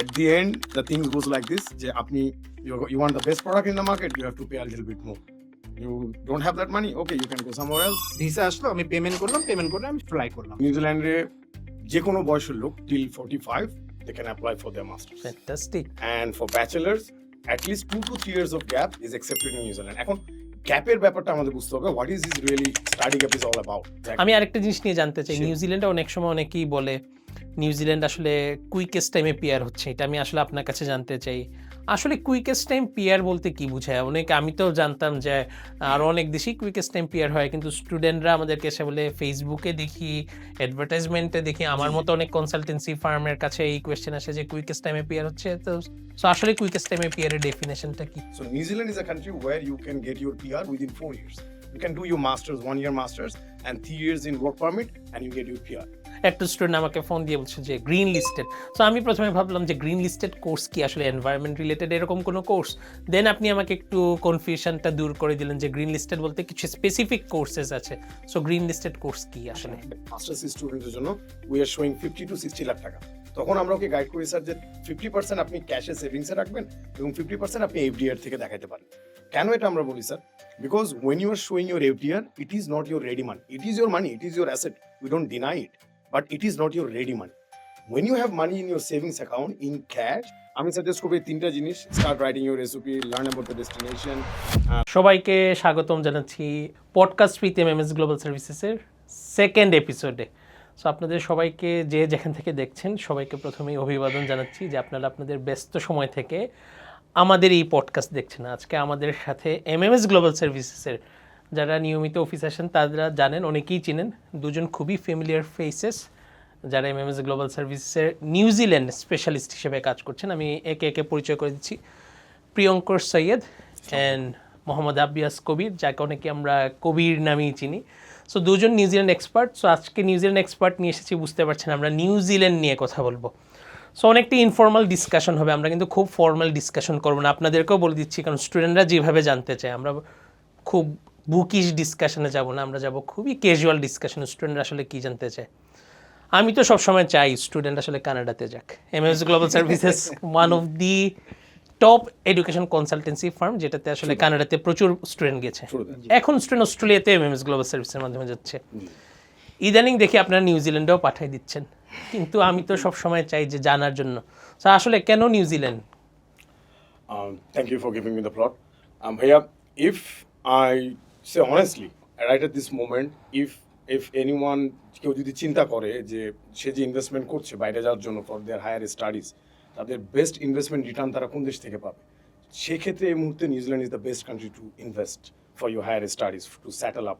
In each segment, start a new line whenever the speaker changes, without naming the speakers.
at the end the things goes like this যে আপনি you want the best product in the market, you have to pay a little bit more. You don't have that money, okay, you can go somewhere else.
Visa আসলো, আমি payment করে আমি fly করলাম।
নিউজিল্যান্ডে যে কোনো বয়সের লোক till 45 they can apply for their masters.
Fantastic.
And for bachelors at least 2 to 3 years of gap is accepted in New Zealand. এখন গ্যাপের ব্যাপারটা আমাদের বুঝতে হবে, what is this really study gap is all about.
আমি আরেকটা জিনিস নিয়ে জানতে চাই, নিউজিল্যান্ডে অনেক সময় অনেকেই বলে নিউজিল্যান্ড আসলে কুইকেস্ট টাইমে পিআর হচ্ছে, এটা আমি আসলে আপনার কাছে জানতে চাই আসলে কুইকেস্ট টাইম পিআর বলতে কি বোঝায়? আমি তো জানতাম যে আরও অনেক দেশেই কুইকেস্ট টাইম পিআর হয়, কিন্তু স্টুডেন্টরা আমাদেরকে এসে বলে ফেসবুকে দেখি, অ্যাডভার্টাইজমেন্টে দেখি, আমার মতো অনেক কনসালটেন্সি ফার্মের কাছে এই কোয়েশ্চেন আসে যে কুইকেস্ট টাইমে পিআর হচ্ছে, তো আসলে কুইকেস্ট টাইমে পিআর এর ডেফিনেশনটা কি?
So New Zealand is a country where you can get your PR within 4 years. You can do your masters, 1-year masters and 3 years in work permit and you get your PR.
একটা student আমাকে phone দিয়ে বলছে যে green listed, so আমি প্রথমে ভাবলাম যে green listed course কি আসলে এনভায়রনমেন্ট রিলেটেড এরকম কোনো কোর্স? দেন আপনি আমাকে একটু কনফিউশনটা দূর করে দিলেন যে গ্রিন লিস্টেড বলতে কিছু স্পেসিফিক কোর্সেস আছে, সো গ্রিন লিস্টেড কোর্স কি আসলে?
মাস্টার্স স্টুডেন্টদের জন্য we are showing 50 to 60 lakh টাকা। তখন আমরা ওকে গাইড করি স্যার যে 50% আপনি ক্যাশে সেভিংসে রাখবেন এবং 50% আপনি এফডিআর থেকে দেখাতে পারেন। কেন এটা আমরা বলি sir? Because when you are showing your FDR it is not your ready money, it is your money, it is your asset, we don't deny it, but it is not your ready money. When you have money in your savings account in cash, আমি suggest করব এই তিনটা জিনিস, start writing your recipe, learn about the destination.
সবাইকে স্বাগতম জানাচ্ছি podcast with MMS global সার্ভিসেসের second এপিসোডে। সো আপনাদের সবাইকে যে যেখান থেকে দেখছেন সবাইকে প্রথমেই অভিবাদন জানাচ্ছি যে আপনারা আপনাদের ব্যস্ত সময় থেকে আমাদের এই পডকাস্ট দেখছেন। আজকে আমাদের সাথে এমএমএস গ্লোবাল সার্ভিসেসের যারা নিয়মিত অফিস আসেন তারা জানেন, অনেকেই চিনেন, দুজন খুবই ফ্যামিলিয়ার ফেসেস যারা এমএমএস গ্লোবাল সার্ভিসেসের নিউজিল্যান্ড স্পেশালিস্ট হিসেবে কাজ করছেন। আমি একে একে পরিচয় করে দিচ্ছি। প্রিয়ঙ্কর সৈয়দ অ্যান্ড মোহাম্মদ আব্বিয়াস কবির, যাকে অনেকে আমরা কবির নামেই চিনি। সো দুজন নিউজিল্যান্ড এক্সপার্ট। সো আজকে নিউজিল্যান্ড এক্সপার্ট নিয়ে এসেছি, বুঝতে পারছেন আমরা নিউজিল্যান্ড নিয়ে কথা বলবো। সো অনেকটা ইনফর্মাল ডিসকাশন হবে, আমরা কিন্তু খুব ফর্মাল ডিসকাশন করবো না, আপনাদেরকেও বলে দিচ্ছি, কারণ স্টুডেন্টরা যেভাবে জানতে চায় আমরা খুব বুকিশ ডিসকাশনে যাব না, আমরা যাব খুবই ক্যাজুয়াল ডিসকাশনে, স্টুডেন্টরা আসলে কী জানতে চায়। আমি তো সবসময় চাই স্টুডেন্ট আসলে কানাডাতে যাক। MMS global services one of the top education consultancy firm, যেটাতে আসলে কানাডাতে প্রচুর স্টুডেন্ট গেছে, এখন স্টুডেন্ট অস্ট্রেলিয়াতে এমএমএস গ্লোবাল সার্ভিসের মাধ্যমে যাচ্ছে, ইদানিং দেখি আপনারা নিউজিল্যান্ডেও পাঠিয়ে দিচ্ছেন, কিন্তু আমি তো সবসময় চাই যে জানার জন্য আসলে কেন New Zealand?
Thank you for giving me the plot. Bhaiya, if I say honestly, right at this moment, if anyone কেউ যদি চিন্তা করে যে সে যে ইনভেস্টমেন্ট করছে বাইরে যাওয়ার জন্য ফর দেয়ার হায়ার স্টাডিজ, তাদের বেস্ট ইনভেস্টমেন্ট রিটার্ন তারা কোন দেশ থেকে পাবে, সেক্ষেত্রে এই মুহূর্তে New Zealand is the best country to invest for your higher studies, to settle up.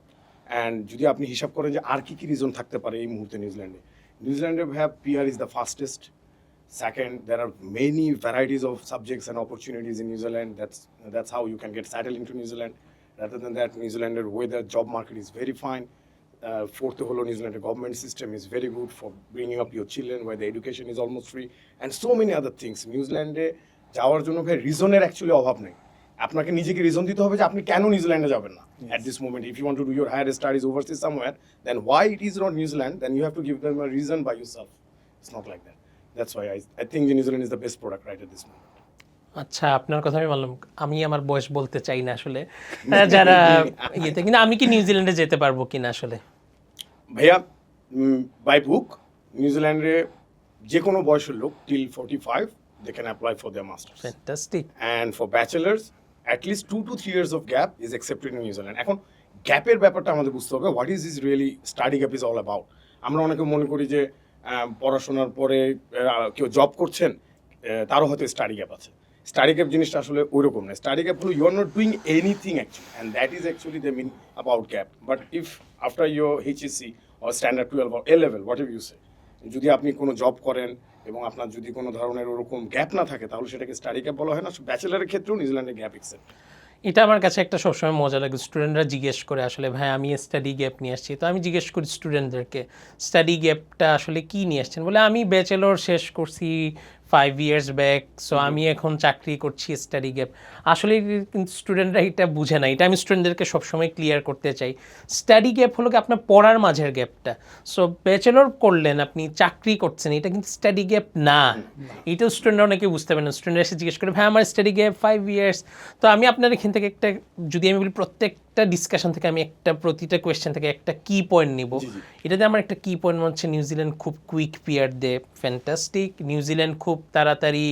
And যদি আপনি হিসাব করেন যে আর কি রিজন থাকতে পারে এই মুহূর্তে নিউজিল্যান্ডে have PR is the fastest. Second, there are many varieties of subjects and opportunities in New Zealand. That's how you can get settled into New Zealand. Rather than that, New Zealand weather job market is very fine. Fourth, the whole New Zealand government system is very good for bringing up your children, where the education is almost free, and so many other things. New Zealand যাওয়ার জন্য ভাই রিজনের actually অভাব নেই, আপনাকে নিজেকে reason দিতে হবে যে আপনি কেন নিউজিল্যান্ডে যাবেন না at this moment. If you want to do your higher studies overseas somewhere, then why it is not New Zealand, then you have to give them a reason by yourself. It's not like that. That's why I think New Zealand is the best product right at this moment.
আচ্ছা, আপনার কথা আমি বললাম, আমি আমার বয়স বলতে চাই না আসলে, যারা ইয়েতে, কিন্তু আমি কি নিউজিল্যান্ডে যেতে পারবো কিনা আসলে?
ভাইয়া, বাই বুক নিউজিল্যান্ডে যে কোনো বয়সের লোক till 45 they can apply for their masters.
Fantastic.
And for bachelors at least 2 to 3 years of gap is accepted in New Zealand. এখন গ্যাপের ব্যাপারটা আমাদের বুঝতে হবে, what is this really study gap is all about. আমরা অনেকে মনে করি যে পড়াশোনার পরে কেউ জব করছেন তারও হয়তো স্টাডি গ্যাপ আছে। স্টাডি গ্যাপ জিনিসটা আসলে ওইরকম না। স্টাডি গ্যাপ হলো you are not doing anything actually, and that is actually the mean about gap. But if after your HSC or standard 12 or A level whatever you say, যদি আপনি কোনো job করেন এবং আপনার যদি কোনো ধরনের ওরকম গ্যাপ না থাকে তাহলে সেটাকে স্টাডি গ্যাপ বলা হয় না। ব্যাচেলারের ক্ষেত্রেও নিউজিল্যান্ডে গ্যাপ এক্সেপ্ট।
এটা আমার কাছে একটা সবসময় মজা লাগে, স্টুডেন্টরা জিজ্ঞেস করে আসলে ভাই আমি স্টাডি গ্যাপ নিয়ে আসছি, তো আমি জিজ্ঞেস করি স্টুডেন্টদেরকে স্টাডি গ্যাপটা আসলে কী নিয়ে আসছেন, বলে আমি ব্যাচেলর শেষ করছি 5 years ব্যাক। সো আমি এখন চাকরি করছি, স্টাডি গ্যাপ। আসলে কিন্তু স্টুডেন্টরা এটা বুঝে না, এটা আমি স্টুডেন্টদেরকে সবসময় ক্লিয়ার করতে চাই। স্টাডি গ্যাপ হলো কি আপনার পড়ার মাঝের গ্যাপটা। সো ব্যাচেলর করলেন, আপনি চাকরি করছেন, এটা কিন্তু স্টাডি গ্যাপ না। এটাও স্টুডেন্টরা অনেকে বুঝতে পারে না। স্টুডেন্টরা এসে জিজ্ঞেস করে, ভাই আমার স্টাডি গ্যাপ 5 years। তো আমি আপনার এখান থেকে একটা, যদি আমি বলি প্রত্যেকটা ডিসকাশন থেকে আমি একটা, প্রতিটা কোয়েশ্চেন থেকে একটা কি পয়েন্ট নিব। এটাতে আমার একটা কি পয়েন্ট হচ্ছে নিউজিল্যান্ড খুব কুইক পিয়ার দেয়, ফ্যান্টাস্টিক। নিউজিল্যান্ড খুব তাড়াতাড়ি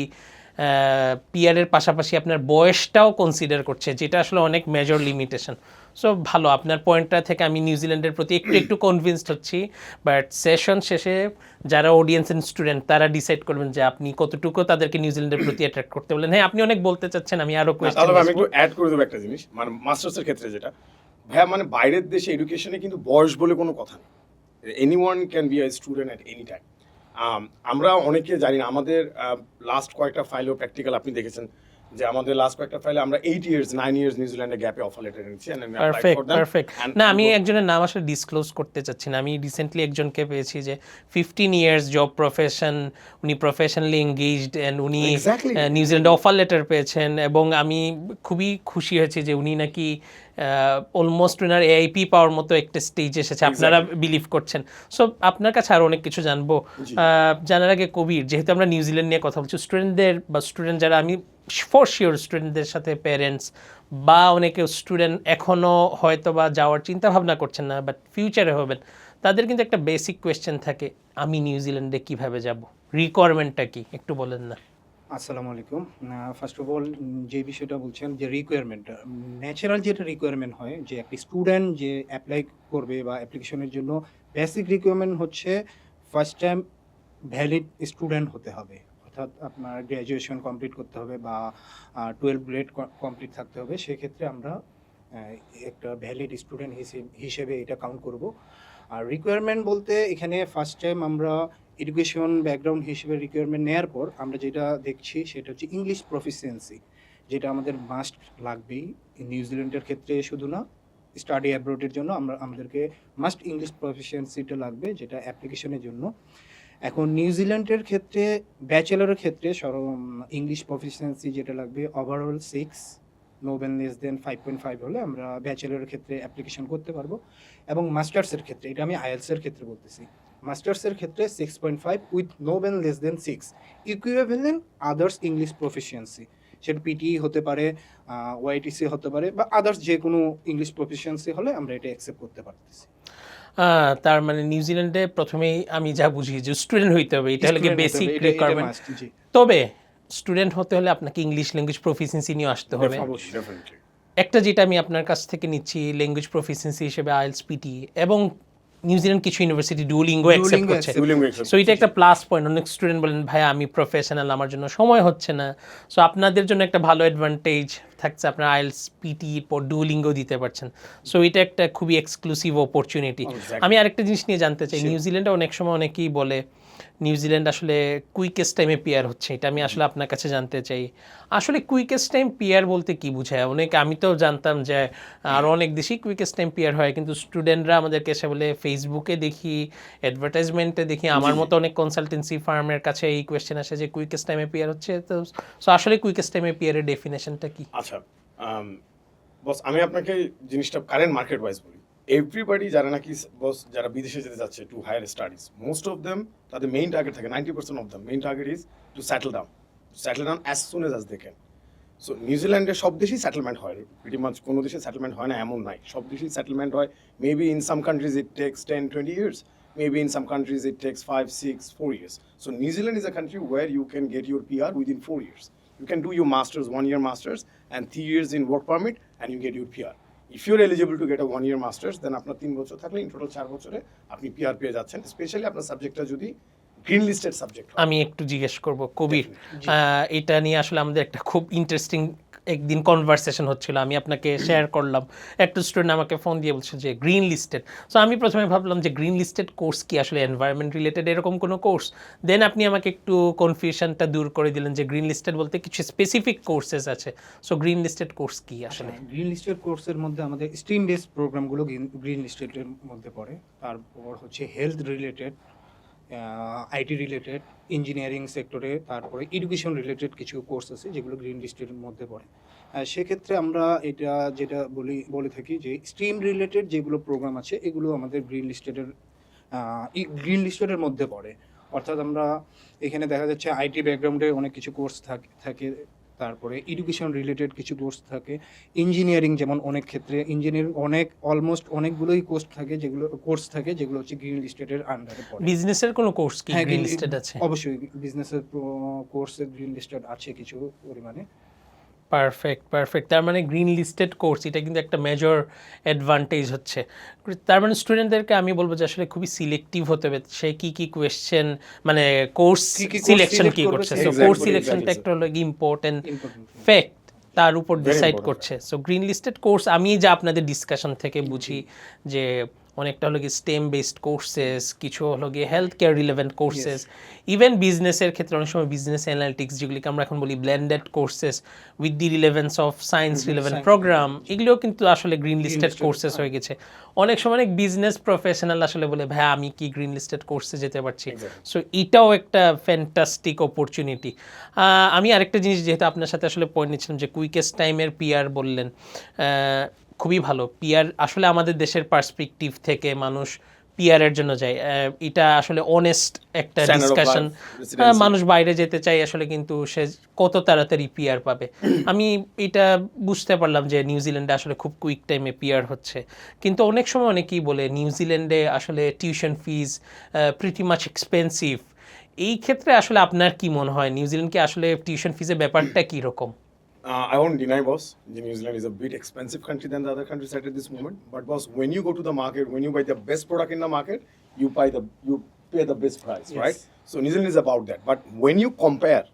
পিয়ারের পাশাপাশি আপনার বয়সটাও কনসিডার করছে, যেটা আসলে অনেক মেজর লিমিটেশন। সো ভালো, আপনার পয়েন্টটা থেকে আমি নিউজিল্যান্ডের প্রতি একটু একটু কনভিন্সড হচ্ছি। বাট সেশন শেষে যারা অডিয়েন্স এন্ড স্টুডেন্ট তারা ডিসাইড করবেন যে আপনি কতটুকু তাদেরকে নিউজিল্যান্ডের প্রতি অ্যাট্রাক্ট করতে বলেন। হ্যাঁ, আপনি অনেক বলতে চাচ্ছেন, আমি আরো
তাহলে আমি একটু অ্যাড করে দেবো একটা জিনিস, মানে মাস্টার্সের ক্ষেত্রে যেটা ভাইয়া, মানে বাইরের দেশে এডুকেশনে কিন্তু বয়স বলে কোনো কথা নেই। Anyone can be a student at any time. আমরা অনেকে জানি না, আমাদের লাস্ট কয়েকটা ফাইলেও প্র্যাকটিক্যাল আপনি দেখেছেন যে আমাদের লাস্ট কয়েকটা ফাইলে আমরা 8 years 9 years নিউজিল্যান্ডে গ্যাপে অফার লেটার এনেছি।
পারফেক্ট। না, আমি একজনের নাম আসলে ডিসক্লোজ করতে চাচ্ছি না। আমি রিসেন্টলি একজনকে পেয়েছি যে 15 years জব প্রফেশন, উনি প্রফেশনালি এঙ্গেজড অ্যান্ড উনি নিউজিল্যান্ডে অফার লেটার পেয়েছেন। এবং আমি খুবই খুশি হয়েছি যে উনি নাকি অলমোস্ট ওনার এআইপি পাওয়ার মতো একটা স্টেজ এসেছে, আপনারা বিলিভ করছেন। সো আপনার কাছে আরও অনেক কিছু জানবো। জানার আগে কবির, যেহেতু আমরা নিউজিল্যান্ড নিয়ে কথা বলছি, স্টুডেন্টদের বা স্টুডেন্ট যারা, আমি ফর শিওর স্টুডেন্টদের সাথে প্যারেন্টস বা অনেকে স্টুডেন্ট এখনও হয়তো বা যাওয়ার চিন্তা ভাবনা করছেন না, বাট ফিউচারে হবেন, তাদের কিন্তু একটা বেসিক কোয়েশ্চেন থাকে, আমি নিউজিল্যান্ডে কিভাবে যাব, রিকোয়ারমেন্টটা কি একটু বলেন না।
আসসালামু আলাইকুম। ফার্স্ট অফ অল, যে বিষয়টা বলছেন যে রিকোয়ারমেন্টটা, ন্যাচারাল যেটা রিকোয়ারমেন্ট হয় যে একটি স্টুডেন্ট যে অ্যাপ্লাই করবে বা অ্যাপ্লিকেশনের জন্য বেসিক রিকোয়ারমেন্ট হচ্ছে ফার্স্ট টাইম ভ্যালিড স্টুডেন্ট হতে হবে। অর্থাৎ আপনার গ্র্যাজুয়েশন কমপ্লিট করতে হবে বা 12 গ্রেড কমপ্লিট থাকতে হবে। সেক্ষেত্রে আমরা একটা ভ্যালিড স্টুডেন্ট হিসেবে এটা কাউন্ট করব। আর রিকোয়ারমেন্ট বলতে এখানে ফার্স্ট টাইম আমরা এডুকেশন ব্যাকগ্রাউন্ড হিসেবে রিকোয়ারমেন্ট নেওয়ার পর আমরা যেটা দেখছি সেটা হচ্ছে ইংলিশ প্রফিসিয়েন্সি, যেটা আমাদের মাস্ট লাগবেই নিউজিল্যান্ডের ক্ষেত্রে শুধু না, স্টাডি অ্যাব্রোডের জন্য আমাদেরকে মাস্ট ইংলিশ প্রফিসিয়েন্সিটা লাগবে, যেটা অ্যাপ্লিকেশনের জন্য। এখন নিউজিল্যান্ডের ক্ষেত্রে ব্যাচেলরের ক্ষেত্রে ইংলিশ প্রফিসিয়েন্সি যেটা লাগবে overall 6, no band less than 5.5 হলে আমরা ব্যাচেলরের ক্ষেত্রে অ্যাপ্লিকেশন করতে পারবো। এবং মাস্টার্সের ক্ষেত্রে, এটা আমি আইএলসের ক্ষেত্রে বলতেছি, মাস্টার্সের ক্ষেত্রে 6.5 with no band less than 6 equivalent others English proficiency, সেটা পিটি হতে পারে, ওয়াইটিসি হতে পারে, বা আদার্স যে কোনো ইংলিশ প্রফিসিয়েন্সি হলে আমরা এটা অ্যাকসেপ্ট করতে পারতেছি।
তার মানে নিউজিল্যান্ডে প্রথমেই আমি যা বুঝি যে স্টুডেন্ট হইতে হবে, এটা হলো বেসিক রিকোয়ারমেন্ট। তবে স্টুডেন্ট হতে হলে আপনাকে ইংলিশ ল্যাঙ্গুয়েজ প্রফিসিয়েন্সি নিয়ে আসতে হবে। একটা যেটা আমি আপনার কাছ থেকে নিচ্ছি ল্যাঙ্গুয়েজ প্রফিসিয়েন্সি হিসেবে আইএলটিএস, পিটি, এবং নিউজিল্যান্ড কিছু ইউনিভার্সিটি ডুওলিঙ্গো অ্যাকসেপ্ট করছে। সো এটা একটা প্লাস পয়েন্ট। অনেক স্টুডেন্ট বলেন, ভাই আমি প্রফেশনাল, আমার জন্য সময় হচ্ছে না। সো আপনাদের জন্য একটা ভালো অ্যাডভান্টেজ থাকছে, আপনার আইএলটিএস, পিটি পর ডুওলিঙ্গো দিতে পারছেন। সো এটা একটা খুবই এক্সক্লুসিভ অপরচুনিটি। আমি আরেকটা জিনিস নিয়ে জানতে চাই, নিউজিল্যান্ডে অনেক সময় অনেকেই বলে নিউজিল্যান্ড আসলে কুইকেস্ট টাইমে পিয়ার হচ্ছে, এটা আমি আসলে আপনার কাছে জানতে চাই, আসলে কুইকেস্ট টাইম পিয়ার বলতে কি বোঝায়? অনেক, আমি তো জানতাম যে আরও অনেক দেশেই কুইকেস্ট টাইম পিয়ার হয়, কিন্তু স্টুডেন্টরা আমাদেরকে এসে বলে ফেসবুকে দেখি, অ্যাডভার্টাইজমেন্টে দেখি, আমার মতো অনেক কনসালটেন্সি ফার্মের কাছে এই কোয়েশ্চেন আসে যে কুইকেস্ট টাইমে পিয়ার হচ্ছে। তো সো আসলে কুইকেস্ট টাইমে পিয়ারের ডেফিনেশনটা কি?
আচ্ছা বস, আমি আপনাকে জিনিসটা কারেন্ট মার্কেট ওয়াইজ বলি। এভরিবডি যারা নাকি বস, যারা বিদেশে যেতে যাচ্ছে to higher studies, most of them তাদের মেইন টার্গেট থাকে, 90% of them main target is to settle down as soon as they can. So নিউজিল্যান্ডে সব দেশেই সেটেলমেন্ট হয়, প্রিটি মাচ কোনো দেশে সেটেলমেন্ট হয় না এমন নাই, সব দেশেই সেটেলমেন্ট হয়। Maybe in some countries it takes 10-20 years, maybe in some countries it takes 5-6-4 years. So New Zealand is a country where you can get your PR within 4 years. You can do your masters, 1-year masters, and 3 years in work permit, and you get your PR. If you're eligible to get a 1-year masters, then আপনার 3 বছর থাকলে in total 4 বছরে আপনি PR পেয়ে যাচ্ছেন, specially আপনার সাবজেক্টটা যদি গ্রিন লিস্টেড সাবজেক্ট।
আমি একটু জিজ্ঞেস করব কবির, এটা নিয়ে আসলে আমাদের একটা খুব ইন্টারেস্টিং একদিন কনভারসেশন হচ্ছিল, আমি আপনাকে শেয়ার করলাম। একটা স্টুডেন্ট আমাকে ফোন দিয়ে বলছে যে গ্রিন লিস্টেড। সো আমি প্রথমে ভাবলাম যে গ্রিন লিস্টেড কোর্স কি আসলে এনভায়রনমেন্ট রিলেটেড এরকম কোনো কোর্স? দেন আপনি আমাকে একটু কনফিউশনটা দূর করে দিলেন যে গ্রিন লিস্টেড বলতে কিছু স্পেসিফিক কোর্সেস আছে। সো গ্রিন লিস্টেড কোর্স কি আসলে?
গ্রিন লিস্টেড কোর্সের মধ্যে আমাদের স্ট্রিম বেসড প্রোগ্রামগুলো গ্রিন লিস্টেডের মধ্যে পড়ে। তারপর হচ্ছে health related, IT related, engineering সেক্টরে, তারপরে এডুকেশন রিলেটেড কিছু কোর্স আছে যেগুলো গ্রিন লিস্টের মধ্যে পড়ে। সেক্ষেত্রে আমরা এটা যেটা বলে থাকি যে স্ট্রিম রিলেটেড যেগুলো প্রোগ্রাম আছে এগুলো আমাদের গ্রিন লিস্টেডের মধ্যে পড়ে। অর্থাৎ আমরা এখানে দেখা যাচ্ছে আইটি ব্যাকগ্রাউন্ডে অনেক কিছু কোর্স থাকে, তারপরে এডুকেশন রিলেটেড কিছু কোর্স থাকে, ইঞ্জিনিয়ারিং যেমন অনেক ক্ষেত্রে ইঞ্জিনিয়ারিং অলমোস্ট অনেকগুলোই কোর্স থাকে যেগুলো হচ্ছে গ্রিন লিস্টেডের আন্ডারে পড়ে।
বিজনেসের কোনো কোর্স কি
হ্যাঁ,
গ্রিন লিস্টেড আছে?
অবশ্যই বিজনেসের কোর্সে গ্রিন লিস্টেড আছে কিছু পরিমাণে।
পারফেক্ট। তার মানে গ্রিন লিস্টেড কোর্স এটা কিন্তু একটা মেজর অ্যাডভান্টেজ হচ্ছে। তার মানে স্টুডেন্টদেরকে আমি বলবো যে আসলে খুবই সিলেক্টিভ হতে হবে, সে কি কোয়েশ্চেন মানে কোর্স
কি course
সিলেকশন
select
কি
করবে,
করছে। সো
exactly,
কোর্স সিলেকশনটা
exactly.
একটা হলো ইম্পর্টেন্ট
Important.
ফ্যাক্ট, তার উপর
Very
ডিসাইড
important
করছে। সো গ্রিন লিস্টেড কোর্স আমি যা আপনাদের ডিসকাশন থেকে বুঝি যে অনেকটা হলো গিয়ে স্টেম বেসড কোর্সেস, কিছু হলো গিয়ে health care relevant courses, even বিজনেসের ক্ষেত্রে অনেক সময় বিজনেস অ্যানালিটিক্স যেগুলিকে আমরা এখন বলি blended courses with the relevance of science relevant
science
program, এগুলোও কিন্তু আসলে গ্রিন লিস্টেড
listed,
কোর্সেস হয়ে গেছে। অনেক সময় অনেক বিজনেস প্রফেশনাল আসলে বলে ভাই আমি কি গ্রিন লিস্টেড কোর্সে যেতে পারছি। সো এটাও একটা ফ্যান্টাস্টিক অপরচুনিটি। আমি আরেকটা জিনিস যেহেতু আপনার সাথে আসলে পয়েন্ট নিচ্ছিলাম যে কুইকেস্ট টাইমের পিআর বললেন, খুবই ভালো। পিআর আসলে আমাদের দেশের পার্সপেক্টিভ থেকে মানুষ পিআরের জন্য যায়, এটা আসলে অনেস্ট একটা
Standard of
discussion.
life, residency.
মানুষ বাইরে যেতে চাই আসলে, কিন্তু সে কত তাড়াতাড়ি পিআর পাবে। আমি এটা বুঝতে পারলাম যে নিউজিল্যান্ডে আসলে খুব কুইক টাইমে পিআর হচ্ছে, কিন্তু অনেক সময় অনেকেই বলে নিউজিল্যান্ডে আসলে টিউশন ফিজ প্রিটি মাচ এক্সপেন্সিভ। এই ক্ষেত্রে আসলে আপনার কি মনে হয় নিউজিল্যান্ডকে আসলে টিউশন ফিজের ব্যাপারটা কি রকম?
I won't deny, boss, New Zealand is a bit expensive country than the other countries at this moment. But boss, when you go to the market, when you buy the best product in the market, you pay the best price,
Yes.
right? So New Zealand is about that. But when you compare,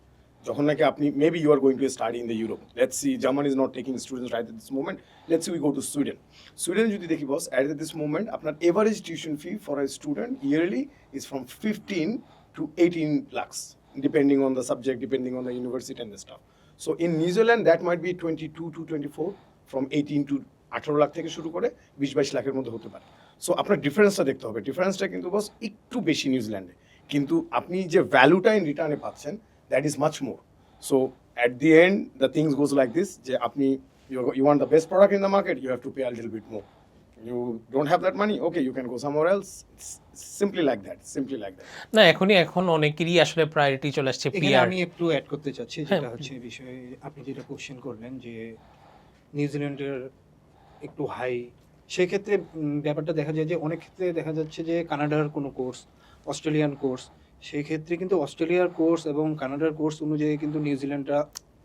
যখন নাকি আপনি maybe you are going to study in the Europe. Let's see, Germany is not taking students right at this moment. Let's say we go to Sweden. Sweden যদি দেখি boss, at this moment, আপনার average tuition fee for a student yearly is from 15 to 18 lakhs, depending on the subject, depending on the university and the stuff. So in New Zealand, that might be 22 to 24, from 18 to 18 lakh থেকে শুরু করে 20-22 লাখের মধ্যে হতে পারে। So আপনার ডিফারেন্সটা দেখতে হবে। ডিফারেন্সটা কিন্তু বস একটু বেশি নিউজিল্যান্ডে, কিন্তু আপনি যে ভ্যালুটা ইন রিটার্নে পাচ্ছেন that is much more. So at the end the things goes like this, যে আপনি you want the best product in the market, you have to pay a little bit more. You don't have that money, okay, you can go somewhere else. It's simply like that, simply like that.
না এখন অনেকেরই আসলে priority চলে আসছে
এখানে
PR.
আমি একটু add করতে চাচ্ছি, যেটা হচ্ছে বিষয়ে আপনি যেটা কোশ্চেন করলেন যে নিউজিল্যান্ডের একটু হাই, সেক্ষেত্রে ব্যাপারটা দেখা যায় যে অনেক ক্ষেত্রে দেখা যাচ্ছে যে কানাডার কোনো কোর্স, অস্ট্রেলিয়ান কোর্স, সেই ক্ষেত্রে কিন্তু অস্ট্রেলিয়ার কোর্স এবং কানাডার কোর্স অনুযায়ী কিন্তু নিউজিল্যান্ডটা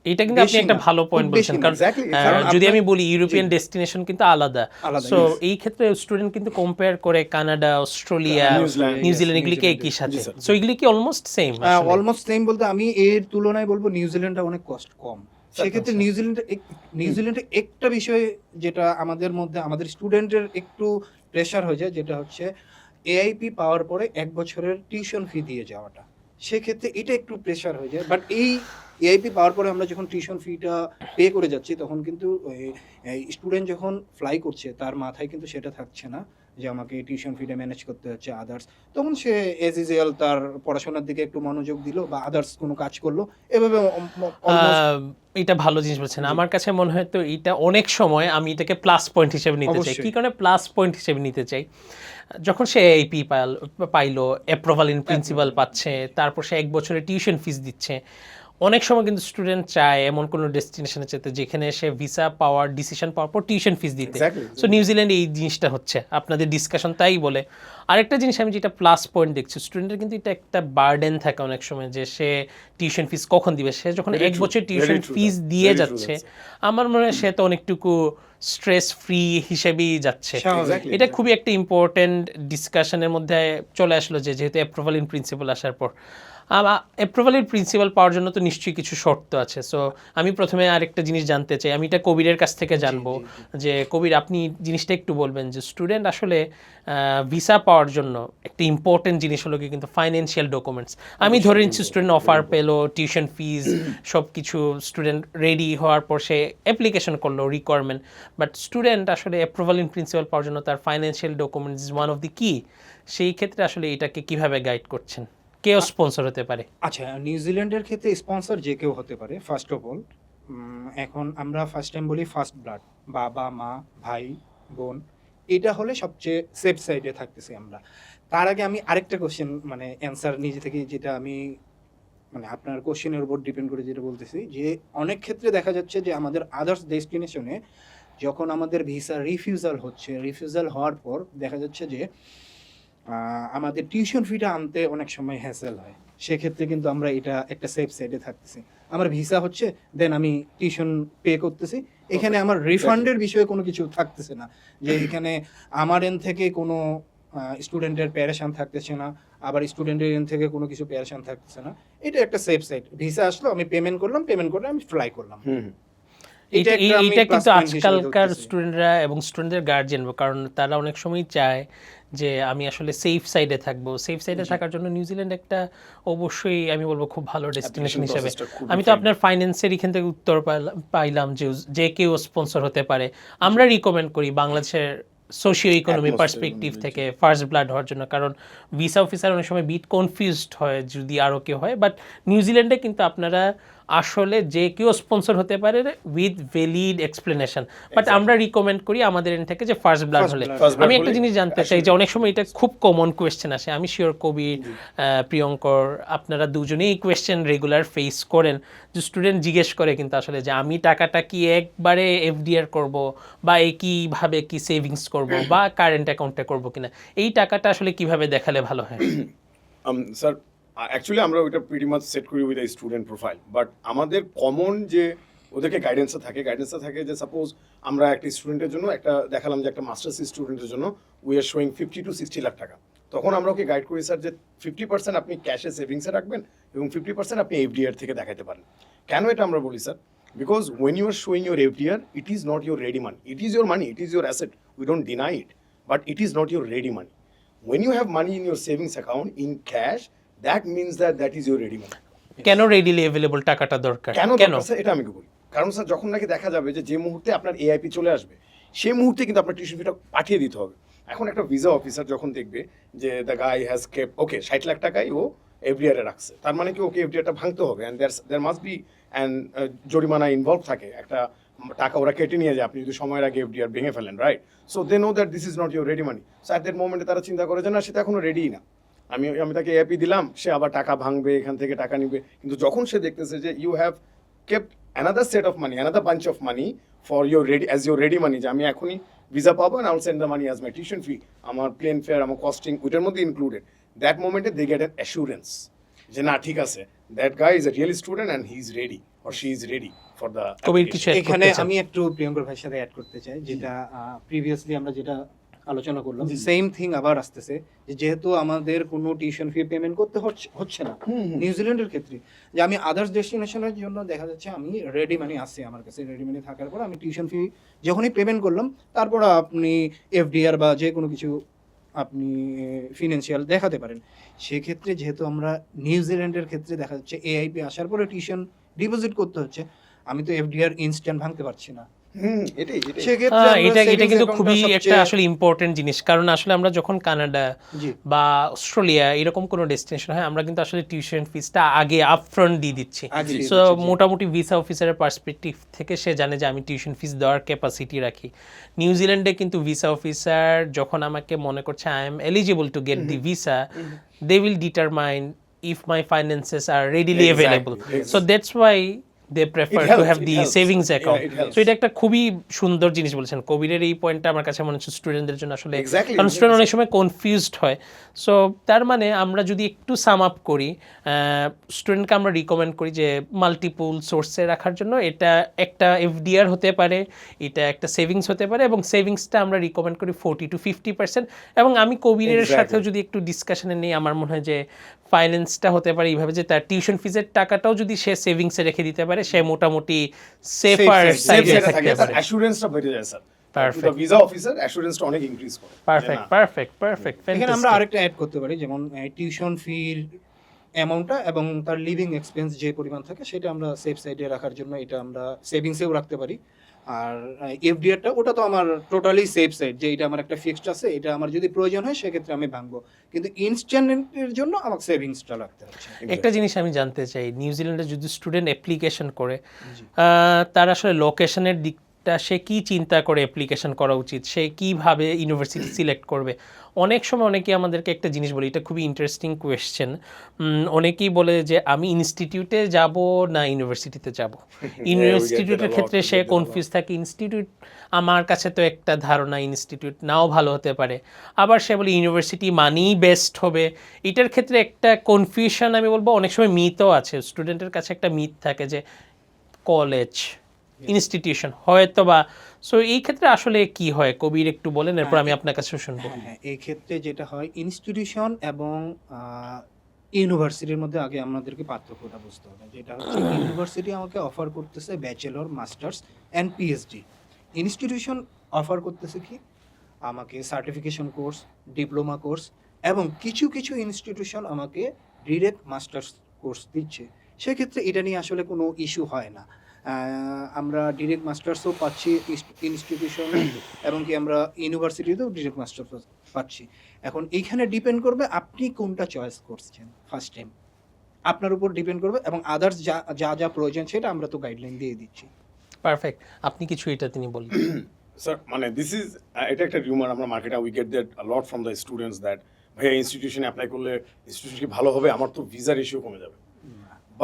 এটা কিন্তু আপনি
বেশি
একটা
না,
ভালো
খুব
পয়েন্ট
বেশি
বলছেন,
না।
কারণ
Exactly, কারণ
যদি
আপনার-
আমি বলি ইউরোপিয়ান
জি।
ডেস্টিনেশন কিন্তু আলাদা।
আলাদা,
সো
yes.
এই ক্ষেত্রে স্টুডেন্ট কিন্তু কম্পেয়ার করে Canada, Australia,
New Zealand,
New Zealand
yes,
এগুলিকে
নিউজিল্যান্ড,
একই সাথে।
জি, স্যার।
সো এগুলি কি অলমোস্ট সেম?
অলমোস্ট সেম বলতে আমি এর তুলনায় বলবো নিউজিল্যান্ডটা অনেক কস্ট কম। সেক্ষেত্রে নিউজিল্যান্ডে একটা বিষয় যেটা আমাদের মধ্যে আমাদের স্টুডেন্টের একটু প্রেশার হয়ে যায়, যেটা হচ্ছে এআইপি পাওয়ার পরে 1 বছরের টিউশন ফি দিয়ে যাওয়াটা। সেক্ষেত্রে এটা একটু প্রেশার হয়ে যায়। বাট এই এআইপি পাওয়ার পরে আমরা যখন টিউশন ফিটা পে করে যাচ্ছি, তখন কিন্তু স্টুডেন্ট যখন ফ্লাই করছে তার মাথায় কিন্তু সেটা থাকছে না যে আমাকে টিউশন ফিটা ম্যানেজ করতে হচ্ছে আদার্স। তখন সে এজ ইউজুয়াল তার পড়াশোনার দিকে একটু মনোযোগ দিল বা আদার্স কোনো কাজ করলো, এভাবে
এটা ভালো জিনিস বলছেন। আমার কাছে মনে হয় তো এটা অনেক সময় আমি এটাকে প্লাস পয়েন্ট হিসেবে নিতে চাই।
অবশ্যই।
কি কারণে প্লাস পয়েন্ট হিসেবে নিতে চাই? যখন সে এআইপি পাইলো, অ্যাপ্রুভাল ইন প্রিন্সিপাল পাচ্ছে, তারপর সে 1 বছরের টিউশন ফিস দিচ্ছে। অনেক সময় কিন্তু স্টুডেন্ট চায় এমন কোনো ডেস্টিনেশনে যেতে যেখানে সে ভিসা পাওয়ার, ডিসিশন পাওয়ার পর টিউশন ফিস দিতে।
Exactly,
সো নিউজিল্যান্ডে এই জিনিসটা হচ্ছে, আপনাদের ডিসকাশন তাই বলে। আরেকটা জিনিস আমি যেটা প্লাস পয়েন্ট দেখছি, স্টুডেন্টের কিন্তু এটা একটা বার্ডেন থাকে অনেক সময় যে সে টিউশন ফিস কখন দিবে। সে যখন
Very
1
true,
বছর
very
tuition
true
fees
that,
দিয়ে
very true
যাচ্ছে,
that's
আমার মনে হয় সে তো অনেকটুকু স্ট্রেস ফ্রি হিসেবেই যাচ্ছে।
Exactly,
এটা খুবই একটা ইম্পর্টেন্ট ডিসকাশনের মধ্যে চলে আসলো যে যেহেতু অ্যাপ্রুভাল ইন প্রিন্সিপাল আসার পর অ্যাপ্রুভাল ইন প্রিন্সিপাল পাওয়ার জন্য তো নিশ্চয়ই কিছু শর্ত আছে। সো আমি প্রথমে আরেকটা জিনিস জানতে চাই, আমি এটা কবিরের কাছ থেকে জানবো যে কবির আপনি জিনিসটা একটু বলবেন যে স্টুডেন্ট আসলে ভিসা পাওয়ার জন্য একটা ইম্পর্টেন্ট জিনিস হলো কি কিন্তু ফাইন্যান্সিয়াল ডকুমেন্টস। আমি ধরে নিচ্ছি স্টুডেন্ট অফার পেলো, টিউশন ফিজ সব কিছু স্টুডেন্ট রেডি হওয়ার পর সে অ্যাপ্লিকেশন করলো রিকোয়ারমেন্ট, বাট স্টুডেন্ট আসলে অ্যাপ্রুভাল ইন প্রিন্সিপাল পাওয়ার জন্য তার financial documents is one of the কি। সেই ক্ষেত্রে আসলে এটাকে কিভাবে গাইড করছেন? কে স্পন্সর হতে পারে?
আচ্ছা, নিউজিল্যান্ডের ক্ষেত্রে স্পন্সর যে কেউ হতে পারে ফার্স্ট অফ অল। এখন আমরা ফার্স্ট টাইম বলি ফার্স্ট ব্লাড, বাবা মা ভাই বোন, এটা হলে সবচেয়ে সেফ সাইডে থাকতেছি আমরা। তার আগে আমি আরেকটা কোশ্চেন মানে অ্যান্সার নিজে থেকে, যেটা আমি মানে আপনার কোশ্চেনের উপর ডিপেন্ড করে যেটা বলতেছি, যে অনেক ক্ষেত্রে দেখা যাচ্ছে যে আমাদের আদার্স ডেস্টিনেশনে যখন আমাদের ভিসা রিফিউজাল হওয়ার পর দেখা যাচ্ছে যে আমাদের টিউশন ফিটা আনতে অনেক সময় হ্যাসেল হয়। সেক্ষেত্রে কিন্তু আমরা এটা একটা সেফ সাইডে থাকতেছি। আমার ভিসা হচ্ছে, দেন আমি টিউশন পে করতেছি, এখানে আমার রিফান্ডের বিষয়ে কোনো কিছু থাকতেছে না, যে এখানে আমার এন্ড থেকে কোনো স্টুডেন্টের প্যারেশান থাকতেছে না, আবার স্টুডেন্টের এন্ড থেকে কোনো কিছু প্যারেশান থাকতেছে না। এটা একটা সেফ সাইড। ভিসা আসলো, আমি পেমেন্ট করে আমি ফ্লাই করলাম।
এইটা
একটা আমি
কিন্তু
plus point হিসেবে
আজকালকার
ধরতেছি।
স্টুডেন্টরা এবং স্টুডেন্টদের গার্জিয়ান, কারণ তারা অনেক সময় চায় যে আমি আসলে সেফ সাইডে থাকবো। সেফ সাইডে থাকার জন্য নিউজিল্যান্ড একটা অবশ্যই আমি বলবো খুব ভালো ডেস্টিনেশন
Application
হিসেবে।
process টা খুবই
আমি তো আপনার ফাইন্যান্সের এখান থেকে উত্তর পাইলাম যে কেউ স্পন্সর হতে পারে। আমরা রিকমেন্ড করি বাংলাদেশের সোশিও ইকোনমি
Atmosphere
পার্সপেক্টিভ
অনুযায়ী,
থেকে ফার্স্ট ব্লাড হওয়ার জন্য, কারণ ভিসা অফিসার অনেক সময় বিট কনফিউজড হয় যদি আরও কেউ হয়। বাট নিউজিল্যান্ডে কিন্তু আপনারা আসলে যে কেউ স্পন্সর হতে পারে উইথ ভ্যালিড এক্সপ্লেনেশন। বাট আমরা রিকমেন্ড করি আমাদের এন্ড থেকে যে ফার্স্ট ব্লাড হলে। আমি একটা জিনিস জানতে চাই যে অনেক সময় এটা খুব কমন কোয়েশ্চেন আসে, আমি শিওর কবির প্রিয়ঙ্কর আপনারা দুজনেই কোয়েশ্চেন রেগুলার ফেস করেন, যে স্টুডেন্ট জিজ্ঞেস করে কিন্তু আসলে যে আমি টাকাটা কি একবারে এফডিআর করব, বা একইভাবে কি সেভিংস করব, বা কারেন্ট অ্যাকাউন্টে করব কিনা, এই টাকাটা আসলে কিভাবে দেখালে ভালো হয়?
স্যার অ্যাকচুয়ালি আমরা ওইটা প্রিটি মাচ সেট করি with a student profile, but আমাদের কমন যে ওদেরকে গাইডেন্সটা থাকে যে সাপোজ আমরা একটা স্টুডেন্টের জন্য একটা দেখালাম যে একটা মাস্টার্স স্টুডেন্টের জন্য we are showing 50 to 60 lakh টাকা, তখন আমরা ওকে গাইড করি স্যার যে 50% আপনি ক্যাশে সেভিংসে রাখবেন এবং 50% আপনি এফডিআর থেকে দেখাতে পারেন। কেন এটা আমরা বলি sir? Because when you are showing your FDR, it is not your ready money, it is your money, it is your asset, we don't deny it, but it is not your ready money. When you have money in your savings account in cash, that means that is your ready money.
কেন readily available টাকাটা দরকার?
কেন দরকার sir এটা আমি বলি, কারণ sir যখন নাকি দেখা যাবে যে মুহূর্তে আপনার এআইপি চলে আসবে সেই মুহূর্তে কিন্তু আপনার টিউশন ফিটা পাঠিয়ে দিতে হবে। এখন একটা ভিসা অফিসার যখন দেখবে যে দ্য গাই হ্যাজ কেপ ওকে 60 লাখ টাকাই ও এফডিআর এ রাখছে, তার মানে কি ওকে এফডিআরটা ভাঙতে হবে, and there must be and জরিমানা ইনভলভ থাকে, একটা টাকা ওরা কেটে নিয়ে যায় আপনি যদি সময়ের আগে এফডিআর ভেঙে ফেলেন, right? So they know that this is not your ready money. So at that মোমেন্টে তারা চিন্তা করে যে না, সেটা এখনো রেডি না, আমি তাকে এআইপি দিলাম, সে আবার টাকা ভাঙবে, এখান থেকে টাকা নিবে। কিন্তু যখন সে দেখতেছে যে you have kept another set of money, another bunch of money for your ready as your ready money, যে আমি এখনই ভিসা পাবো and I will send the money as my tuition fee, আমার প্লেন ফেয়ার, আমার costing ওইটার মধ্যে included, that মোমেন্টে they get an assurance যে না ঠিক আছে, that guy is a real student and he is ready or she is ready for the.
Kabir কিছু add
এখানে
করতে চান?
আমি একটু প্রিয়ঙ্কর ভাইয়ের সাথে অ্যাড করতে চাই, যেটা প্রিভিয়াসলি আমরা যেটা আলোচনা করলাম, সেম থিং আবার আসতেছে, যে যেহেতু আমাদের কোনো টিউশন ফি পেমেন্ট করতে হচ্ছে না নিউজিল্যান্ডের ক্ষেত্রে, যে আমি আদার্স ডেস্টিনেশনের জন্য দেখা যাচ্ছে আমি রেডি মানি আছে আমার কাছে, রেডি মানি থাকার পর আমি টিউশন ফি যখনই পেমেন্ট করলাম, তারপর আপনি এফডিআর বা যে কোনো কিছু আপনি ফিনান্সিয়াল দেখাতে পারেন। সেক্ষেত্রে যেহেতু আমরা নিউজিল্যান্ডের ক্ষেত্রে দেখা যাচ্ছে এআইপি আসার পরে টিউশন ডিপোজিট করতে হচ্ছে, আমি তো এফডিআর ইনস্ট্যান্ট ভাঙতে পারছি না।
এটাই
সেক্ষেত্রে আমরা
এটা
savings
কিন্তু
account-টা
খুবই একটা
সবচেয়ে-
আসলে ইম্পর্টেন্ট জিনিস, কারণ আসলে আমরা যখন কানাডা
জি।
বা অস্ট্রেলিয়া এরকম কোনো ডেস্টিনেশন হয়, আমরা কিন্তু আসলে টিউশন ফিসটা আগে আপফ্রন্ট দিয়ে দিচ্ছি।
আগে দিয়ে
সো
দিচ্ছি, জি।
মোটামুটি ভিসা অফিসারের পার্সপেক্টিভ থেকে সে জানে যে আমি টিউশন ফিস দেওয়ার ক্যাপাসিটি রাখি। নিউজিল্যান্ডে কিন্তু ভিসা অফিসার যখন আমাকে মনে করছে I am eligible to get the visa, they will determine if my finances are readily
Exactly,
available.
exactly.
So that's why they prefer
It
to
helps,
have
it
the
helps.
Savings
Yeah,
account.
it helps.
So এটা একটা খুবই সুন্দর জিনিস বলেছেন কবিরের এই পয়েন্টটা, আমার কাছে মনে হচ্ছে স্টুডেন্টদের জন্য আসলে,
Exactly,
কারণ স্টুডেন্ট
exactly.
অনেক সময় কনফিউজড হয়। সো তার মানে আমরা যদি একটু সাম আপ করি, স্টুডেন্টকে আমরা রিকমেন্ড করি যে মাল্টিপল সোর্সে রাখার জন্য, এটা একটা এফডিআর হতে পারে, এটা একটা সেভিংস হতে পারে, এবং সেভিংসটা আমরা রিকমেন্ড করি 40 to 50%। এবং আমি কবিরের
Exactly.
সাথেও যদি একটু ডিসকাশনে নেই, আমার মনে হয় যে ফাইন্যান্সটা হতে পারে এইভাবে যে তার টিউশন ফিজের টাকাটাও যদি সে সেভিংসে রেখে দিতে পারে, সে মোটামুটি সেফার
side,
সাইডে
সেফ
থাকতে পারে।
অ্যাসুরেন্সটা বেড়ে যায় স্যার,
Perfect.
ভিসা অফিসার অ্যাসুরেন্সটা অনেক ইনক্রিজ করে।
পারফেক্ট।
এখানে আমরা আরেকটা অ্যাড করতে পারি, যেমন টিউশন ফির অ্যামাউন্টটা এবং তার লিভিং এক্সপেন্স যে পরিমাণ থাকে সেটা আমরা সেফ সাইডে রাখার জন্য এটা আমরা সেভিংসেও রাখতে পারি। আর এফডিআরটা ওটা তো আমার টোটালি সেফ সাইড, যে এটা আমার একটা ফিক্সড আছে, এটা আমার যদি প্রয়োজন হয় সেক্ষেত্রে আমি ভাঙবো, কিন্তু ইনস্ট্যান্টের জন্য আমাকে সেভিংসটা রাখতে হচ্ছে।
একটা জিনিস আমি জানতে চাই, নিউজিল্যান্ডে যদি স্টুডেন্ট অ্যাপ্লিকেশন করে
জি।
তার আসলে লোকেশনের দিকটা সে কি চিন্তা করে অ্যাপ্লিকেশন করা উচিত, সে কিভাবে ইউনিভার্সিটি সিলেক্ট করবে? অনেক সময় অনেকেই আমাদেরকে একটা জিনিস বলে, এটা খুবই ইন্টারেস্টিং কোয়েশ্চেন। অনেকেই বলে যে আমি ইনস্টিটিউটে যাব না ইউনিভার্সিটিতে যাব। ইনস্টিটিউটের ক্ষেত্রে সে কনফিউজ থাকে, ইনস্টিটিউট আমার কাছে তো একটা ধারণা, ইনস্টিটিউট নাও ভালো হতে পারে, আবার সে বলে ইউনিভার্সিটি মানেই বেস্ট হবে। এটার ক্ষেত্রে একটা কনফিউশন, আমি বলবো অনেক সময় মিথও আছে, স্টুডেন্টের কাছে একটা মিথ থাকে যে কলেজ ইনস্টিটিউশন হয়তো বা। সো এই ক্ষেত্রে আসলে কি হয় কবির একটু বলেন, এরপর আমি আপনার কাছে শুনবো।
হ্যাঁ, এই ক্ষেত্রে যেটা হয়, ইনস্টিটিউশন এবং ইউনিভার্সিটির মধ্যে আগে আমাদেরকে পার্থক্যটা বুঝতে হবে। যেটা হচ্ছে ইউনিভার্সিটি আমাকে অফার করতেছে bachelor, masters and PhD. Institution offer করতেছে কি, আমাকে সার্টিফিকেশন কোর্স, ডিপ্লোমা কোর্স, এবং কিছু কিছু ইনস্টিটিউশন আমাকে ডিরেক্ট মাস্টার্স কোর্স দিচ্ছে। সেক্ষেত্রে এটা নিয়ে আসলে কোনো ইস্যু হয় না। আমরা ডিরেক্ট মাস্টার্সও পাচ্ছি ইনস্টিটিউশন, এবং কি আমরা ইউনিভার্সিটিতেও ডিরেক্ট মাস্টার্স পাচ্ছি। এখন এইখানে ডিপেন্ড করবে আপনি কোনটা চয়েস করছেন ফার্স্ট টাইম, আপনার উপর ডিপেন্ড করবে, এবং আদার্স যা যা যা প্রয়োজন সেটা আমরা তো গাইডলাইন দিয়ে দিচ্ছি।
পারফেক্ট, আপনি কিছু এটা তিনি বললেন।
স্যার মানে দিস ইজ এটা একটা রিউমার আমরা মার্কেটে we get that lot from the students that ভাইয়া ইনস্টিটিউশনে অ্যাপ্লাই করলে ইনস্টিটিউশন কি ভালো হবে, আমার তো ভিসা রেশিও কমে যাবে।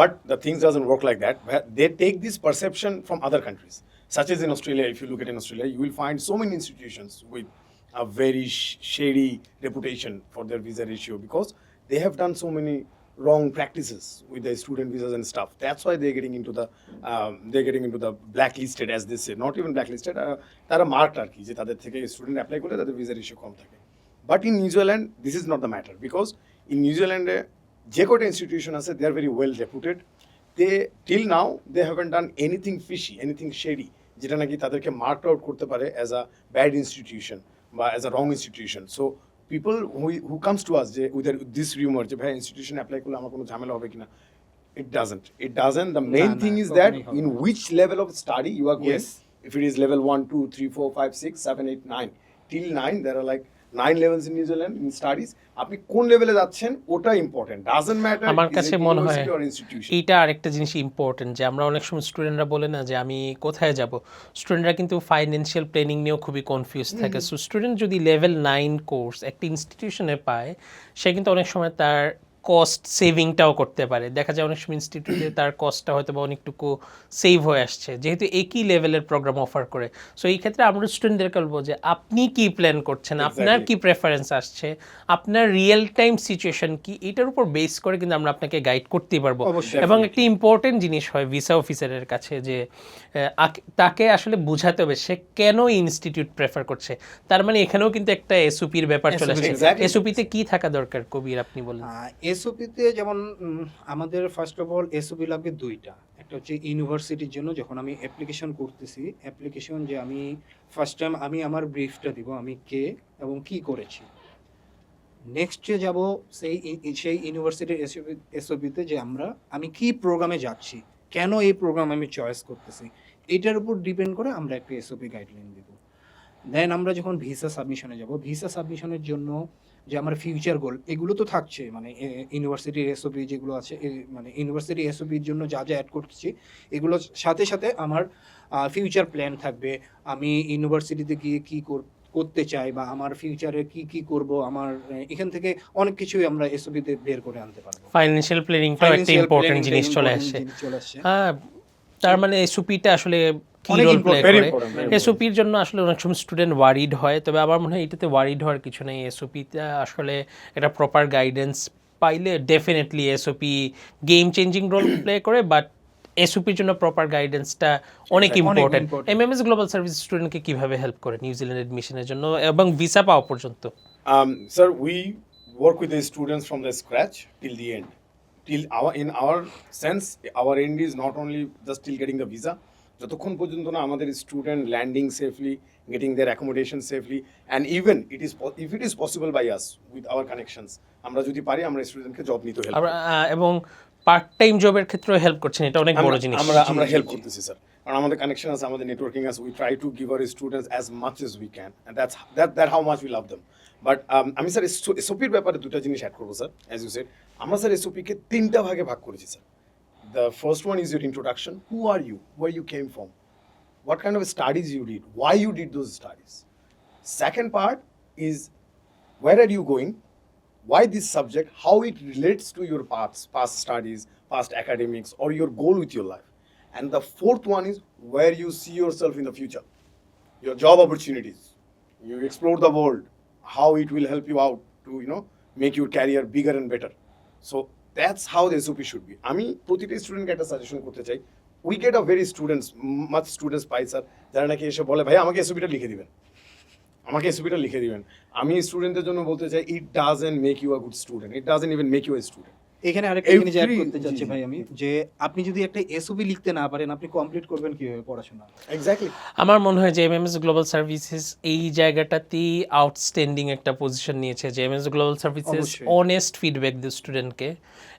But the things doesn't work like that. They take this perception from other countries, such as in Australia. If you look at in Australia, you will find so many institutions with a very shady reputation for their visa ratio because they have done so many wrong practices with the student visas and stuff. That's why they're getting into the blacklisted, as they say. Not even blacklisted. তারা marked আর কি যে তাদের থেকে student apply করলে তাদের visa ratio কম থাকে. But in New Zealand, this is not the matter because in New Zealand, যে কটা ইনস্টিটিউশন আছে they are very well reputed. They till now they haven't done anything fishy, anything shady, যেটা নাকি তাদেরকে mark out করতে পারে as a bad institution বা as a wrong institution. So people who comes to us যে with this rumour যে ভাই institution apply করলে আমার কোনো ঝামেলা হবে কিনা, it doesn't. The main thing is that in which level of study you are going.
Yes.
If it is level 1 2 3 4 5 6 7 8 9 till 9, there are like 9 levels in New Zealand in studies. আপনি কোন লেভেলে যাচ্ছেন ওটা ইম্পর্টেন্ট, ডাজন্ট ম্যাটার।
আমার কাছে মনে হয় এইটা আরেকটা জিনিস ইম্পর্টেন্ট, যে আমরা অনেক সময় স্টুডেন্টরা বলে না যে আমি কোথায় যাব, স্টুডেন্টরা কিন্তু ফাইন্যান্সিয়াল প্ল্যানিং নিয়েও খুবই কনফিউজ থাকে। সো স্টুডেন্ট যদি লেভেল 9 কোর্স একটা ইনস্টিটিউশনে পায়, সে কিন্তু অনেক সময় তার কস্ট সেভিংটাও করতে পারে। দেখা যায় অনেক সময় ইনস্টিটিউটে তার কস্টটা হয়তো বা অনেকটুকু সেভ হয়ে আসছে, যেহেতু একই লেভেলের প্রোগ্রাম অফার করে। সো এই ক্ষেত্রে আমরা স্টুডেন্টদেরকে বলবো যে আপনি কি প্ল্যান করছেন, আপনার কি প্রেফারেন্স আসছে, আপনার রিয়েল টাইম সিচুয়েশন কি, এটার উপর বেস করে কিন্তু আমরা আপনাকে গাইড করতেই পারবো। এবং একটা ইম্পর্টেন্ট জিনিস হয় ভিসা অফিসারের কাছে যে তাকে আসলে বোঝাতে হবে সে কেন ইনস্টিটিউট প্রেফার করছে। তার মানে এখানেও কিন্তু একটা এসওপির ব্যাপার চলে আসে। এসওপিতে কি থাকা দরকার কবির, আপনি বলেন।
এসওপিতে যেমন আমাদের ফার্স্ট অফ অল এসওপি লাগবে দুইটা। একটা হচ্ছে ইউনিভার্সিটির জন্য যখন আমি অ্যাপ্লিকেশন করতেছি, অ্যাপ্লিকেশন যে আমি ফার্স্ট টাইম আমি আমার ব্রিফটা দিব, আমি কে এবং কি করেছি। নেক্সটে যাব সেই ইউনিভার্সিটির এসওপিতে যে আমি কি প্রোগ্রামে যাচ্ছি, কেন এই প্রোগ্রাম আমি চয়েস করতেছি, এইটার উপর ডিপেন্ড করে আমরা একটা এসওপি গাইডলাইন দিব। দেন আমরা যখন ভিসা সাবমিশনে যাব, ভিসা সাবমিশনের জন্য যে আমার ফিউচার গোল এগুলো তো থাকছে, মানে ইউনিভার্সিটির এসওপি যেগুলো আছে, মানে ইউনিভার্সিটি এসওপির জন্য যা যা অ্যাড করছি এগুলোর সাথে সাথে আমার ফিউচার প্ল্যান থাকবে। আমি ইউনিভার্সিটিতে গিয়ে কী করতে চাই বা আমার ফিউচারে কি কি করব, আমার এখান থেকে অনেক কিছুই আমরা এসওপিতে বের করে আনতে পারবো।
ফাইন্যান্সিয়াল প্ল্যানিংটাও একটা ইম্পর্টেন্ট জিনিস চলে আসে। হ্যাঁ, তার মানে এসওপিটা আসলে কি রোল প্লে করে। এসওপির জন্য আসলে অনেক সময় স্টুডেন্ট ওয়ারিড হয়, তবে আমার মনে হয় এটাতে ওয়ারিড হওয়ার কিছু নেই। এসওপিতে আসলে এটা প্রপার গাইডেন্স পাইলে definitely SOP game changing role play করে, বাট এসওপির জন্য প্রপার গাইডেন্সটা অনেক ইম্পর্টেন্ট। এমএমএস গ্লোবাল সার্ভিস স্টুডেন্টকে কিভাবে হেল্প করে নিউজিল্যান্ড এডমিশনের জন্য এবং ভিসা পাওয়া পর্যন্ত?
Sir, we work with the students from the scratch till the end. In our sense, our end is not only just till getting the visa, যতক্ষণ পর্যন্ত না আমাদের student landing safely, getting their accommodation safely, and even if it is possible by us with our connections, আমরা যদি পারি আমরা স্টুডেন্টকে job নিতে হেল্প
এবং পার্ট টাইম জবের ক্ষেত্রেও হেল্প করছেন, এটা অনেক বড় জিনিস।
আমরা হেল্প করতেছি স্যার, কারণ আমাদের কানেকশন আছে, আমাদের নেটওয়ার্কিং আছে। We try to give hour students as much as we can, and that how much we love them. But আমি স্যার এসওপির ব্যাপারে দুটো জিনিস অ্যাড করবো স্যার। অ্যাজ ইউ সেড, আমরা স্যার এসওপিকে 3টা ভাগে ভাগ করেছি sir. The first one is your introduction. Who are you? Where you came from? What kind of studies you did? Why you did those studies? Second part is where are you going? Why this subject? How it relates to your past studies, past academics, or your goal with your life? And the fourth one is where you see yourself in the future. Your job opportunities. You explore the world. How it will help you out to make your career bigger and better. So that's how the SOP should be. আমি প্রতিটা স্টুডেন্টকে একটা suggestion করতে চাই। We get a very much students pi sir, যারা নাকি এসে বলে ভাই আমাকে এসওপিটা লিখে দিবেন, আমাকে এসওপিটা লিখে দিবেন। আমি স্টুডেন্টদের জন্য বলতে চাই, it doesn't make you a good student, it doesn't even make you a student.
এখানে আরেকটা জিনিস অ্যাড করতে চাচ্ছি ভাই আমি, যে আপনি যদি একটা এসওপি লিখতে না পারেন, আপনি কমপ্লিট করবেন কিভাবে পড়াশোনা?
এক্স্যাক্টলি।
আমার মনে হয় যে এমএমএস গ্লোবাল সার্ভিসেস এই জায়গাটাতেই আউটস্ট্যান্ডিং একটা পজিশন নিয়েছে, যে এমএমএস গ্লোবাল সার্ভিসেস
অবশ্যই।
অনেস্ট ফিডব্যাক দিই স্টুডেন্টকে,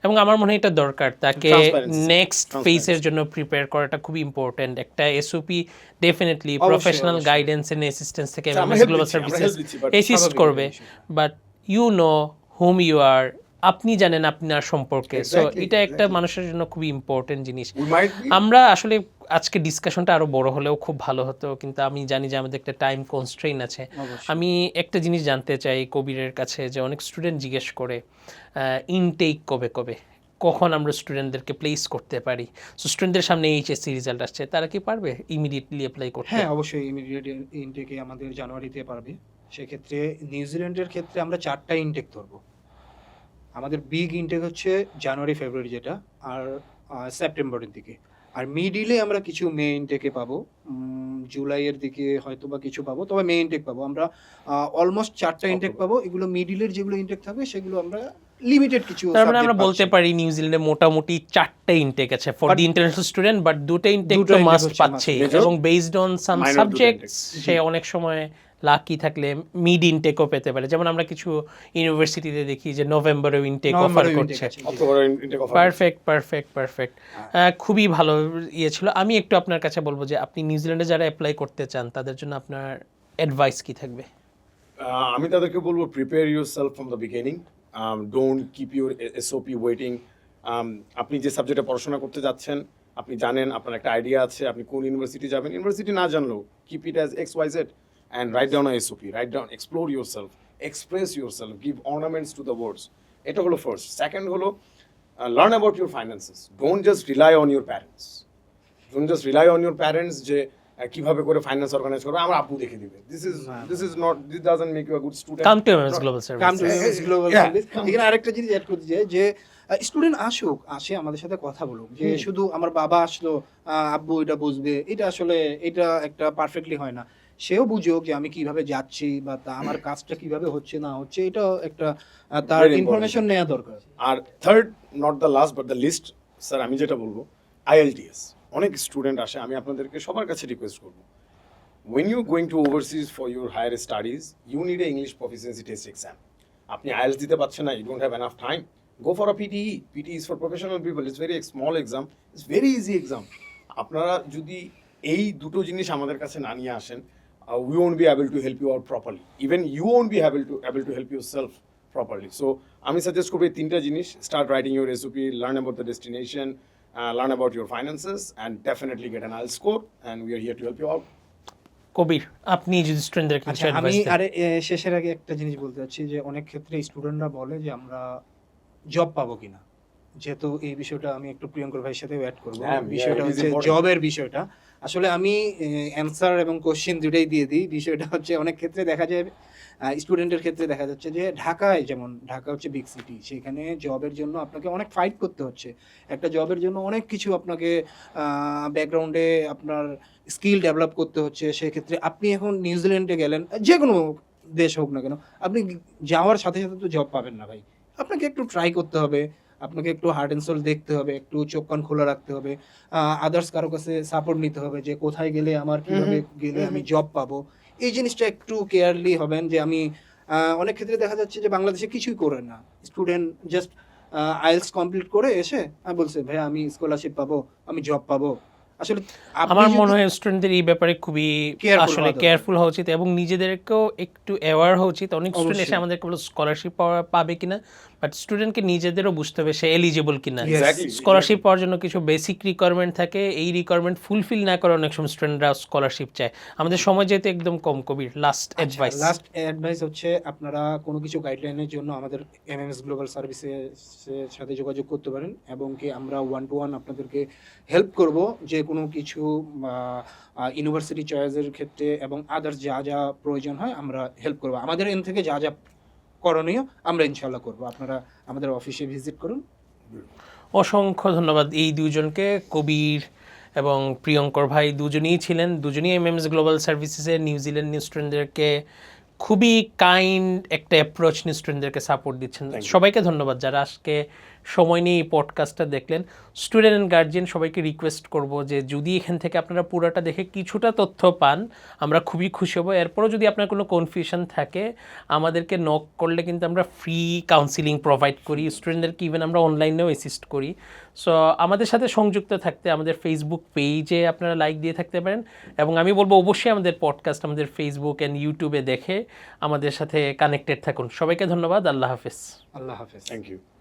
এবং আমার মনে হয় এটা দরকার, তাকে
Transparency.
নেক্সট ফেজের জন্য প্রিপেয়ার করাটা খুবই ইম্পর্টেন্ট। একটা এসওপি ডেফিনেটলি
অবশ্যই,
প্রফেশনাল
অবশ্যই।
গাইডেন্স এন্ড অ্যাসিস্ট্যান্স থেকে
আমরা
এমএমএস
help
গ্লোবাল
দিচ্ছি, আমরা
সার্ভিসেস
help দিচ্ছি, but
অ্যাসিস্ট
স্বাভাবিক
করবে,
বিষয়।
But you know hmm you are, আপনি জানেন আপনার সম্পর্কে। সো
Exactly,
এটা একটা
exactly.
মানুষের জন্য খুবই ইম্পর্টেন্ট জিনিস।
উই মাইট বি
আমরা আসলে আজকে ডিসকাশনটা আরো বড় হলেও খুব ভালো হতো, কিন্তু আমি জানি যে আমাদের একটা টাইম কনস্ট্রেইন আছে।
অবশ্যই।
আমি একটা জিনিস জানতে চাই কবিরের কাছে, যে অনেক স্টুডেন্ট জিজ্ঞেস করে ইনটেক কবে কবে, কখন আমরা স্টুডেন্টদেরকে প্লেস করতে পারি। সো স্টুডেন্টদের সামনে এইচএসসি রেজাল্ট আসছে, তারা কি পারবে ইমিডিয়েটলি অ্যাপ্লাই করতে?
হ্যাঁ, অবশ্যই ইমিডিয়েট ইনটেকে আমাদের জানুয়ারিতে পারবে। সেক্ষেত্রে নিউজিল্যান্ডের ক্ষেত্রে আমরা 4টা ইনটেক ধরবো। আমাদের বিগ ইনটেক হচ্ছে জানুয়ারি ফেব্রুয়ারি যেটা, আর সেপ্টেম্বরের দিকে। আর মিডিলে আমরা কিছু মে ইনটেকে পাবো, জুলাইয়ের দিকে হয়তো বা কিছু পাবো, তবে মে ইনটেক পাবো আমরা। অলমোস্ট 4টা ইনটেক পাবো। এগুলো মিডিলের যেগুলো ইনটেক থাকবে সেগুলো আমরা লিমিটেড কিছু
তার মানে আমরা
subject
বলতে
পাচ্ছি।
পারি নিউজিল্যান্ডে মোটামুটি 4টা ইনটেক আছে for
But-
the international student, but 2টা ইনটেক
দুটো
তো
intake
মাস্ট
হচ্ছে
পাচ্ছে,
must. Major,
এবং বেসড অন সাম
minor দুটো
সাবজেক্টস
intake।
সে অনেক সময় লাকি থাকলে মিড ইনটেকও পেতে পারে। যেমন আমরা কিছু ইউনিভার্সিটিতে দেখি যে নভেম্বরেও ইনটেক অফার
নভেম্বরেও
করছে।
intake আছে।
October intake offer.
পারফেক্ট। খুবই ভালো ইয়ে ছিল। আমি একটু আপনার কাছে বলবো যে আপনি নিউজিল্যান্ডে যারা অ্যাপ্লাই করতে চান তাদের জন্য আপনার অ্যাডভাইস কি থাকবে?
আমি তাদেরকে বলবো, prepare your self from the beginning, don't keep your SOP waiting. আপনি যে সাবজেক্টে পড়াশোনা করতে যাচ্ছেন, আপনি জানেন, আপনার একটা আইডিয়া আছে আপনি কোন ইউনিভার্সিটি যাবেন। ইউনিভার্সিটি না জানলেও keep it as XYZ and write down a SOP, write down, explore yourself, express yourself, give ornaments to the words. এটা হলো ফার্স্ট। সেকেন্ড হলো learn about your finances. Don't just rely on your parents. Don't just rely on your parents যে কিভাবে করে finance organise করবে আমার আব্বু দেখে দিবে। This doesn't make you a good student.
Come to MMS global
come to
service.
Global
Yeah.
Service. এখানে আরেকটা জিনিস অ্যাড করতে চাই যে স্টুডেন্ট আসে আমাদের সাথে কথা বলুক, যে শুধু আমার বাবা আসলো আব্বু এটা বুঝবে, এটা আসলে এটা একটা পারফেক্টলি হয় না। সেও বুঝুক যে আমি কিভাবে যাচ্ছি বা আমার কাজটা কিভাবে হচ্ছে না হচ্ছে, এটা একটা তার
Very important.
ইনফরমেশন নেওয়া দরকার।
আর third, not the last but the list, sir আমি যেটা বলবো, IELTS। অনেক স্টুডেন্ট আসে, আমি আপনাদেরকে সবার কাছে রিকোয়েস্ট করবো, when you going to overseas for your higher studies, you need a English proficiency test exam. আপনি IELTS দিতে পারছেন না, you don't have enough time, go for a PTE. PTE is for professional people. It's very small exam, it's very easy exam. আপনারা যদি এই দুটো জিনিস আমাদের কাছে না নিয়ে আসেন, we won't be able to help you out properly. Even you won't be able to help yourself properly. So আমি সাজেস্ট করবো এই 3টা জিনিস: start writing your SOP, learn about the destination, learn about your finances, and definitely get an IELTS score, and we are here to help you out.
কবির, আপনি যদি স্টুডেন্টদেরকে কিছু
আচ্ছা, আমি
অ্যাডভাইস দেন।
আরে শেষের আগে একটা জিনিস বলতে চাচ্ছি যে অনেক ক্ষেত্রে স্টুডেন্টরা বলে যে আমরা জব পাবো কিনা। যেহেতু এই বিষয়টা আমি একটু প্রিয়ঙ্কর ভাইয়ের সাথে অ্যাড করবো,
হ্যাঁ,
বিষয়টা
it is
হচ্ছে
important.
জবের বিষয়টা। আসলে আমি অ্যান্সার এবং কোশ্চেন দুটাই দিয়ে দিই। বিষয়টা হচ্ছে অনেক ক্ষেত্রে দেখা যায় স্টুডেন্টের ক্ষেত্রে দেখা যাচ্ছে যে ঢাকায়, যেমন ঢাকা হচ্ছে বিগ সিটি, সেখানে জবের জন্য আপনাকে অনেক ফাইট করতে হচ্ছে। একটা জবের জন্য অনেক কিছু আপনাকে ব্যাকগ্রাউন্ডে আপনার স্কিল ডেভেলপ করতে হচ্ছে। সেক্ষেত্রে আপনি এখন নিউজিল্যান্ডে গেলেন, যে কোনো দেশ হোক না কেন, আপনি যাওয়ার সাথে সাথে তো জব পাবেন না ভাই। আপনাকে একটু ট্রাই করতে হবে, আপনাকে একটু হার্ট অ্যান্ড সোল দেখতে হবে, একটু চোখ কান খোলা রাখতে হবে, আদার্স কারো কাছে সাপোর্ট নিতে হবে যে কোথায় গেলে আমার কিভাবে গেলে আমি জব পাবো। এই জিনিসটা একটু কেয়ারলি হবেন যে আমি অনেক ক্ষেত্রে দেখা যাচ্ছে যে বাংলাদেশে কিছুই করে না, স্টুডেন্ট জাস্ট আইএলটিএস কমপ্লিট করে এসে বলছে ভাই আমি স্কলারশিপ পাবো, আমি জব পাবো। আসলে আপনি
আমার
যদি-
মনে হয় স্টুডেন্টদের এই ব্যাপারে খুবই
Careful
আসলে
হওয়া দরকার।
কেয়ারফুল হওয়া উচিত এবং নিজেদেরকেও একটু অ্যাওয়ার হওয়া উচিত। অনেক স্টুডেন্ট এসে
অবশ্যই।
আমাদেরকে বলে স্কলারশিপ পাবে কিনা, বাট স্টুডেন্টকে নিজেদেরও বুঝতে হবে সে এলিজিবল কিনা।
Yes.
Exactly,
scholarship
exactly.
পাওয়ার জন্য কিছু বেসিক রিকোয়ারমেন্ট থাকে, এই রিকোয়ারমেন্ট ফুলফিল না করে অনেক সময় স্টুডেন্টরা স্কলারশিপ চায়। আমাদের সময় যেহেতু একদম কম, কবির লাস্ট অ্যাডভাইস।
লাস্ট অ্যাডভাইস হচ্ছে আপনারা কোনো কিছু গাইডলাইনের জন্য আমাদের এমএমএস গ্লোবাল সার্ভিসের সাথে যোগাযোগ করতে পারেন এবং কি আমরা 1-to-1 আপনাদেরকে হেল্প করব যে কোনো কিছু ইউনিভার্সিটি চয়েসের ক্ষেত্রে এবং আদার্স যা যা প্রয়োজন হয় আমরা হেল্প করব। আমাদের এন থেকে যা যা করণীয় আমরা ইনশাল্লাহ করব। আপনারা আমাদের অফিসে ভিজিট করুন।
অসংখ্য ধন্যবাদ এই দুজনকে, কবির এবং প্রিয়ঙ্কর ভাই দুজনেই ছিলেন, দুজনেই এমএমএস গ্লোবাল সার্ভিসেসের নিউজিল্যান্ড নিউ স্টুডেন্টদেরকে খুবই কাইন্ড একটা অ্যাপ্রোচ নিউ স্টুডেন্টদেরকে সাপোর্ট দিচ্ছেন।
Thank you.
সবাইকে ধন্যবাদ যারা আজকে সময় নিয়ে এই পডকাস্টটা দেখলেন। স্টুডেন্ট অ্যান্ড গার্জিয়ান সবাইকে রিকোয়েস্ট করব যে যদি এখান থেকে আপনারা পুরোটা দেখে কিছুটা তথ্য পান আমরা খুবই খুশি হব। এরপরও যদি আপনার কোনো কনফিউশন থাকে আমাদেরকে নক করলে কিন্তু আমরা ফ্রি কাউন্সিলিং প্রোভাইড করি, স্টুডেন্টদেরকে ইভেন আমরা অনলাইনেও অ্যাসিস্ট করি। সো আমাদের সাথে সংযুক্ত থাকতে আমাদের ফেসবুক পেজে আপনারা লাইক দিয়ে থাকতে পারেন এবং আমি বলবো অবশ্যই আমাদের পডকাস্ট আমাদের ফেসবুক অ্যান্ড ইউটিউবে দেখে আমাদের সাথে কানেক্টেড থাকুন। সবাইকে ধন্যবাদ। আল্লাহ হাফেজ।
আল্লাহ হাফেজ।
Thank you.